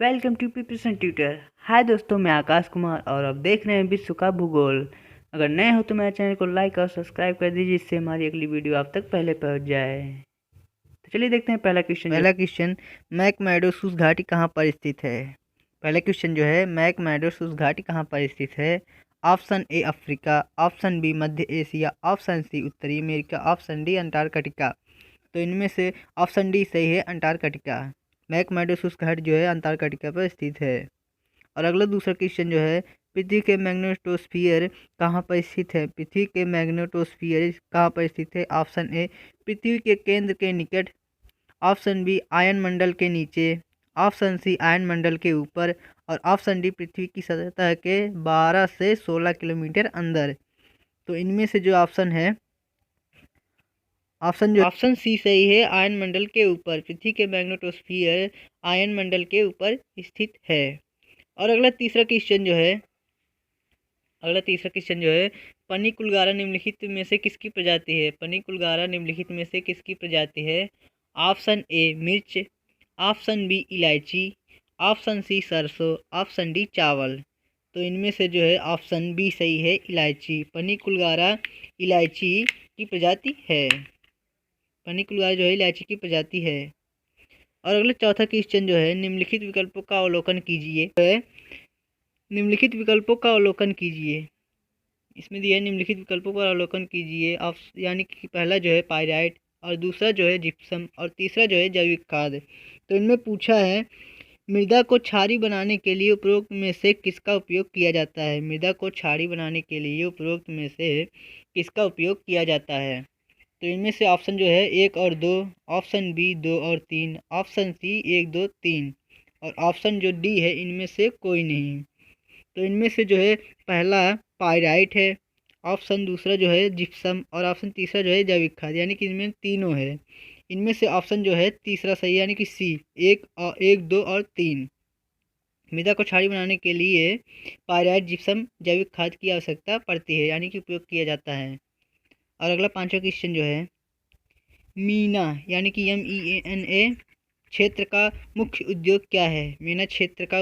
Welcome to पीपल्सन tutor. Hi दोस्तों, मैं आकाश कुमार और आप देख रहे हैं विश्व का भूगोल। अगर नए हो तो मेरे चैनल को लाइक और सब्सक्राइब कर दीजिए, जिससे हमारी अगली वीडियो आप तक पहले पहुंच जाए। तो चलिए देखते हैं पहला क्वेश्चन। मैकमेडोसूस घाटी कहाँ पर स्थित है? पहला क्वेश्चन जो है, मैकमेडोसूस घाटी कहाँ पर स्थित है? Option A Africa, option B मध्य एशिया, ऑप्शन सी उत्तरी अमेरिका, ऑप्शन डी अंटार्कटिका। तो इनमें से ऑप्शन डी सही है, अंटार्कटिका। मैकमेडोसूस घाटी जो है अंटार्कटिका पर स्थित है। और अगला दूसरा क्वेश्चन जो है, पृथ्वी के मैग्नेटोस्फीयर कहाँ पर स्थित है? पृथ्वी के मैग्नेटोस्फीयर कहाँ पर स्थित है? ऑप्शन ए पृथ्वी के केंद्र के निकट, ऑप्शन बी आयन मंडल के नीचे, ऑप्शन सी आयन मंडल के ऊपर, और ऑप्शन डी पृथ्वी की सतह के 12 से 16 किलोमीटर अंदर। तो इनमें से जो ऑप्शन है, ऑप्शन सी सही है, आयन मंडल के ऊपर। पृथ्वी के मैग्नेटोस्फीयर आयन मंडल के ऊपर स्थित है। और अगला तीसरा क्वेश्चन जो है, पनिकुलगारा निम्नलिखित में से किसकी प्रजाति है? पनिकुलगारा निम्नलिखित में से किसकी प्रजाति है? ऑप्शन ए मिर्च, ऑप्शन बी इलायची, ऑप्शन सी सरसों, ऑप्शन डी चावल। तो इनमें से जो है ऑप्शन बी सही है, इलायची। पनिकुलगारा इलायची की प्रजाति है। पनिकुलगारा जो है इलायची की प्रजाति है। और अगला चौथा क्वेश्चन जो है, निम्नलिखित विकल्पों का अवलोकन कीजिए। निम्नलिखित विकल्पों का अवलोकन कीजिए। इसमें दिया है, निम्नलिखित विकल्पों का अवलोकन कीजिए। यानी कि पहला जो है पायराइट, और दूसरा जो है जिप्सम, और तीसरा जो है जैविक खाद। तो इनमें पूछा है, मृदा को क्षारीय बनाने के लिए उपरोक्त में से किसका उपयोग किया जाता है? मृदा को क्षारीय बनाने के लिए उपरोक्त में से किसका उपयोग किया जाता है? तो इनमें से ऑप्शन जो है 1 और 2, ऑप्शन बी 2 और 3, ऑप्शन सी 1 2 3, और ऑप्शन जो डी है इनमें से कोई नहीं। तो इनमें से जो है पहला पायराइट है, ऑप्शन दूसरा जो है जिप्सम, और ऑप्शन तीसरा जो है जैविक खाद। यानी कि इनमें तीनों है। इनमें से ऑप्शन जो है तीसरा सही, यानी कि सी, 1 2 और 3। मृदा को क्षारीय बनाने के लिए पायराइट, जिप्सम, जैविक खाद की आवश्यकता पड़ती है, यानी कि उपयोग किया जाता है। और अगला पांचवा क्वेश्चन जो है, मीना यानी कि MENA क्षेत्र का मुख्य उद्योग क्या है? मीना क्षेत्र का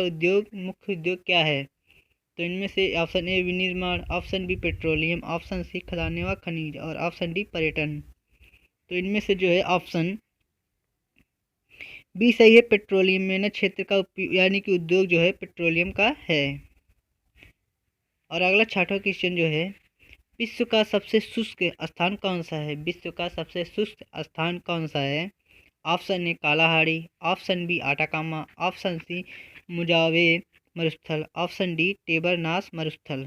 मुख्य उद्योग क्या है? तो इनमें से ऑप्शन ए विनिर्माण, option B petroleum, option C खदानें व खनिज, और ऑप्शन डी पर्यटन। तो इनमें से जो है ऑप्शन बी सही है, पेट्रोलियम। मीना क्षेत्र का यानी कि उद्योग जो है पेट्रोलियम का है। और अगला छठवां क्वेश्चन जो है, विश्व का सबसे शुष्क स्थान कौन सा है? विश्व का सबसे शुष्क स्थान कौन सा है? Option A Kalahari, option B Atacama, option C Mojave मरुस्थल, ऑप्शन डी टेबरनास मरुस्थल।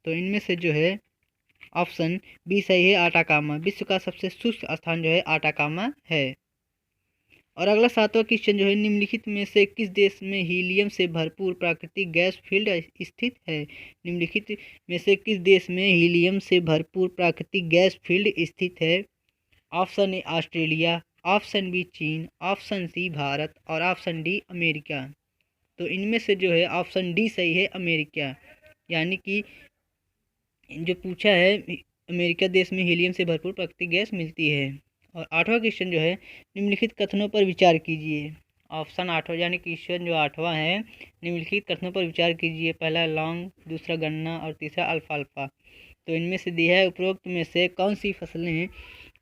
तो इनमें से जो है ऑप्शन बी सही है, आटाकामा। विश्व का सबसे शुष्क स्थान जो है आटाकामा है। और अगला सातवां क्वेश्चन जो है, निम्नलिखित में से किस देश में हीलियम से भरपूर प्राकृतिक गैस फील्ड स्थित है? निम्नलिखित में से किस देश में हीलियम से भरपूर प्राकृतिक गैस फील्ड स्थित है? Option A Australia, option B चीन, ऑप्शन सी भारत, और ऑप्शन डी अमेरिका। तो इनमें से जो है ऑप्शन डी सही है, अमेरिका। यानी कि जो पूछा है, अमेरिका देश में हीलियम से भरपूर प्राकृतिक गैस मिलती है। और आठवां क्वेश्चन जो है, निम्नलिखित कथनों पर विचार कीजिए। ऑप्शन आठवां यानी क्वेश्चन जो आठवां है, निम्नलिखित कथनों पर विचार कीजिए। पहला लौंग, दूसरा गन्ना, और तीसरा अल्फाल्फा। तो इनमें से दिया है, उपरोक्त में से कौन सी फसलें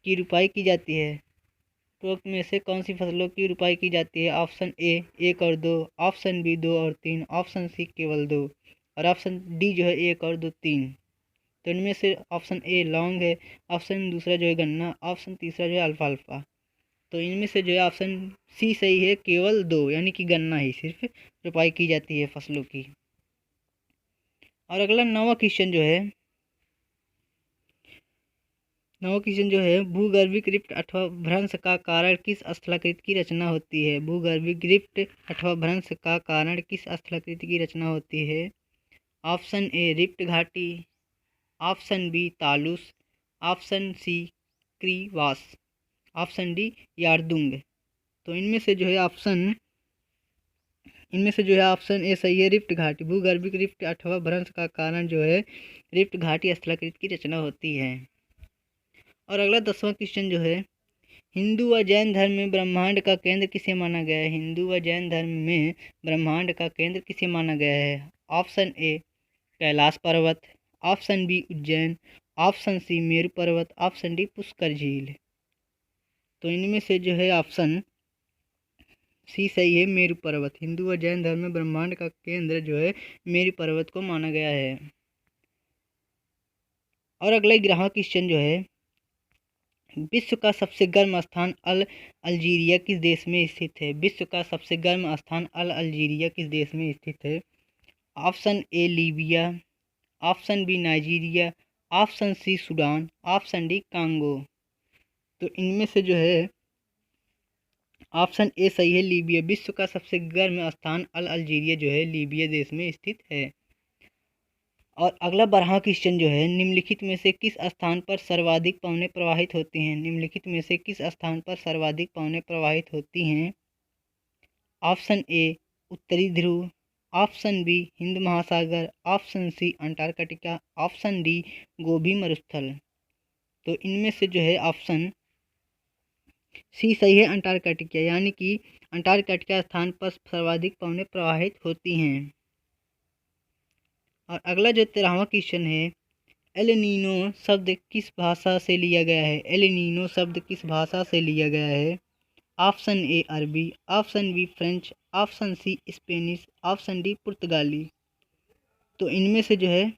की रुपाई की जाती है? उपरोक्त में से कौन सी फसलों की रुपाई की जाती है? ऑप्शन ए 1 और 2, ऑप्शन बी 2 और 3, ऑप्शन सी केवल 2, और ऑप्शन डी जो है 1 और 2 3। तो इनमें से ऑप्शन ए लौंग है, ऑप्शन दूसरा जो है गन्ना, ऑप्शन तीसरा जो है अल्फाल्फा। तो इनमें से जो है ऑप्शन सी सही है, केवल 2, यानी कि गन्ना ही सिर्फ रुपाई की जाती है फसलों की। और अगला नौवां क्वेश्चन जो है, भूगर्भिक रिफ्ट अथवा भ्रंश का कारण किस स्थलाकृति की रचना होती है? भूगर्भिक रिफ्ट अथवा भ्रंश का कारण किस स्थलाकृति की रचना होती है? ऑप्शन ए रिफ्ट घाटी, option B talus, option C crevasse, option D yardang. तो इनमें से जो है ऑप्शन ए सही है, रिफ्ट घाटी। भूगर्भिक रिफ्ट अथवा भ्रंश का कारण जो है रिफ्ट घाटी स्थलाकृति की रचना होती है। और अगला 10वां क्वेश्चन जो है, हिंदू व जैन धर्म में ब्रह्मांड का केंद्र किसे माना गया है? हिंदू व जैन धर्म में ब्रह्मांड का केंद्र किसे माना गया है? ऑप्शन ए कैलाश पर्वत, option B Ujjain, option C Meru पर्वत, ऑप्शन डी पुष्कर झील। तो इनमें से जो है ऑप्शन सी सही है, मेरु पर्वत। हिंदू व जैन धर्म में ब्रह्मांड का केंद्र जो है मेरु पर्वत को माना गया है। और अगला 11वां क्वेश्चन जो है, विश्व का सबसे गर्म स्थान अल्जीरिया किस देश में स्थित है? विश्व का सबसे गर्म स्थान अल्जीरिया किस देश में स्थित है? Option A Libya, option B Nigeria, option C Sudan, option D Congo. तो इनमें से जो है ऑप्शन ए सही है, लीबिया। विश्व का सबसे गर्म स्थान अल्जीरिया जो है लीबिया देश में स्थित है। और अगला 12वां क्वेश्चन जो है, निम्नलिखित में से किस स्थान पर सर्वाधिक पवनें प्रवाहित होती हैं? निम्नलिखित में से किस स्थान पर सर्वाधिक पवनें प्रवाहित होती हैं? ऑप्शन ए उत्तरी ध्रुव, ऑप्शन बी हिंद महासागर, option C Antarctica, option D Gobi मरुस्थल। तो इनमें से जो है ऑप्शन सी सही है, अंटार्कटिका, यानी कि अंटार्कटिका स्थान पर सर्वाधिक पवनें प्रवाहित होती हैं। और अगला जो 13वां क्वेश्चन है, एल नीनो शब्द किस भाषा से लिया गया है? एल नीनो शब्द किस भाषा से लिया गया है? ऑप्शन ए अरबी, option B French, option C Spanish, option D पुर्तगाली। तो इनमें से जो है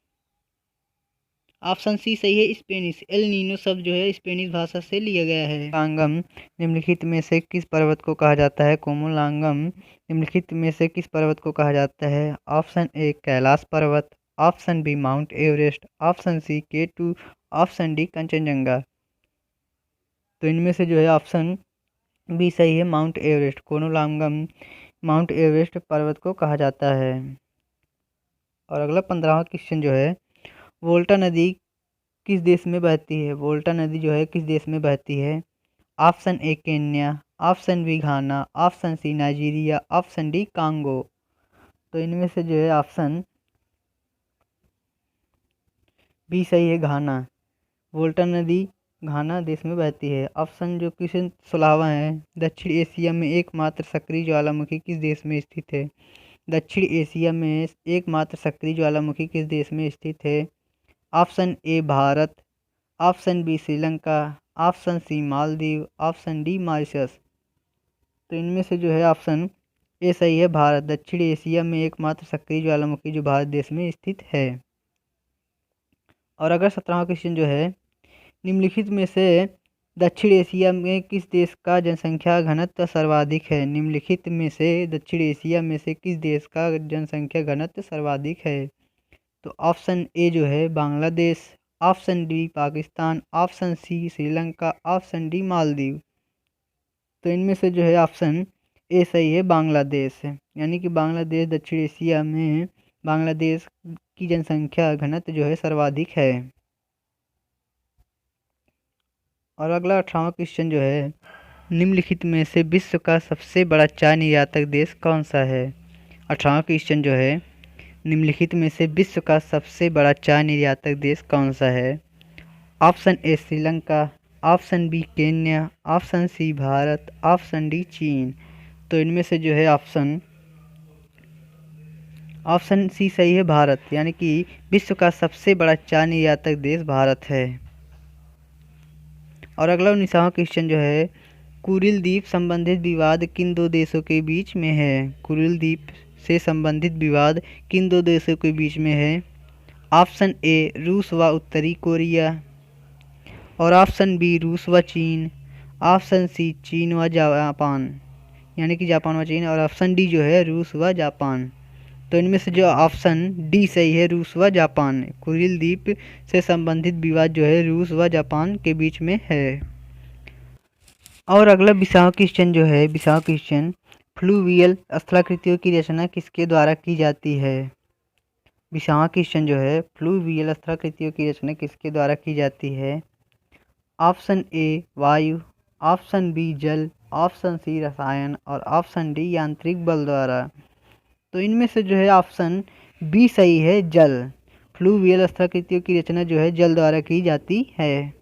ऑप्शन सी सही है, स्पेनिश। एल नीनो शब्द जो है स्पेनिश भाषा से लिया गया है। लांगम निम्नलिखित में से किस पर्वत को कहा जाता है? कोमोलांगम निम्नलिखित में से किस पर्वत को कहा जाता है? ऑप्शन ए कैलाश पर्वत, option B mount Everest, option C K2, option D Kanchenjunga. तो इनमें से जो है ऑप्शन बी सही है, mount Everest. Qomolangma mount Everest पर्वत को कहा जाता है। और अगला 15वां क्वेश्चन जो है, वोल्टा नदी किस देश में बहती है? वोल्टा नदी जो है किस देश में बहती है? Option A Kenya, option B Ghana, option C Nigeria, option D Congo. तो इनमें से जो है ऑप्शन बी सही है, घाना। वोल्टा नदी घाना देश में बहती है। ऑप्शन जो क्वेश्चन 16वां है, दक्षिण एशिया में एकमात्र सक्रिय ज्वालामुखी किस देश में स्थित है? दक्षिण एशिया में एकमात्र सक्रिय ज्वालामुखी किस देश में स्थित है? Option A Bharat, option B Sri Lanka, option C Maldives, option D Mauritius. तो इनमें से जो है ऑप्शन ए सही है, भारत। दक्षिण एशिया में एकमात्र सक्रिय ज्वालामुखी जो भारत देश में स्थित है। और अगर 17वां क्वेश्चन जो है, निम्नलिखित में से दक्षिण एशिया में किस देश का जनसंख्या घनत्व सर्वाधिक है? निम्नलिखित में से दक्षिण एशिया में से किस देश का जनसंख्या घनत्व सर्वाधिक है? तो ऑप्शन ए जो है Bangladesh, option D Pakistan, option C Sri Lanka, option D Maldives. तो इनमें से जो है ऑप्शन ए सही है, बांग्लादेश, यानी कि बांग्लादेश दक्षिण एशिया में बांग्लादेश की जनसंख्या घनत्व जो है सर्वाधिक है। और अगला 18वां क्वेश्चन जो है, निम्नलिखित में से विश्व का सबसे बड़ा चाय निर्यातक देश कौन सा है? 18वां क्वेश्चन जो है, निम्नलिखित में से विश्व का सबसे बड़ा चाय निर्यातक देश कौन सा है? Option A Sri Lanka, option B Kenya, option C Bharat, option D चीन। तो इनमें से जो है ऑप्शन सी सही है, भारत, यानी कि विश्व का सबसे बड़ा चाय निर्यातक देश भारत है। और अगला 19वां क्वेश्चन जो है, कुरिल द्वीप संबंधित विवाद किन दो देशों के बीच में है? कुरिल द्वीप से संबंधित विवाद किन दो देशों के बीच में है? ऑप्शन ए रूस व उत्तरी कोरिया, और ऑप्शन बी रूस व चीन, ऑप्शन सी चीन व जापान, यानी कि जापान व चीन, और ऑप्शन डी जो है रूस व जापान। तो इनमें से जो ऑप्शन डी सही है, रूस व जापान। कुरिल द्वीप से संबंधित विवाद जो है रूस व जापान के बीच में है। और अगला 20वां क्वेश्चन जो है, 20वां क्वेश्चन, फ्लूवियल स्थलाकृतियों की रचना किसके द्वारा की जाती है? 20वां क्वेश्चन जो है, फ्लूवियल स्थलाकृतियों की रचना किसके द्वारा की जाती है? ऑप्शन ए वायु, ऑप्शन बी जल, ऑप्शन सी रसायन, और ऑप्शन डी यांत्रिक बल द्वारा। तो इनमें से जो है ऑप्शन बी सही है, जल। फ्लूवियल स्थलाकृतियों की रचना जो है जल द्वारा की जाती है।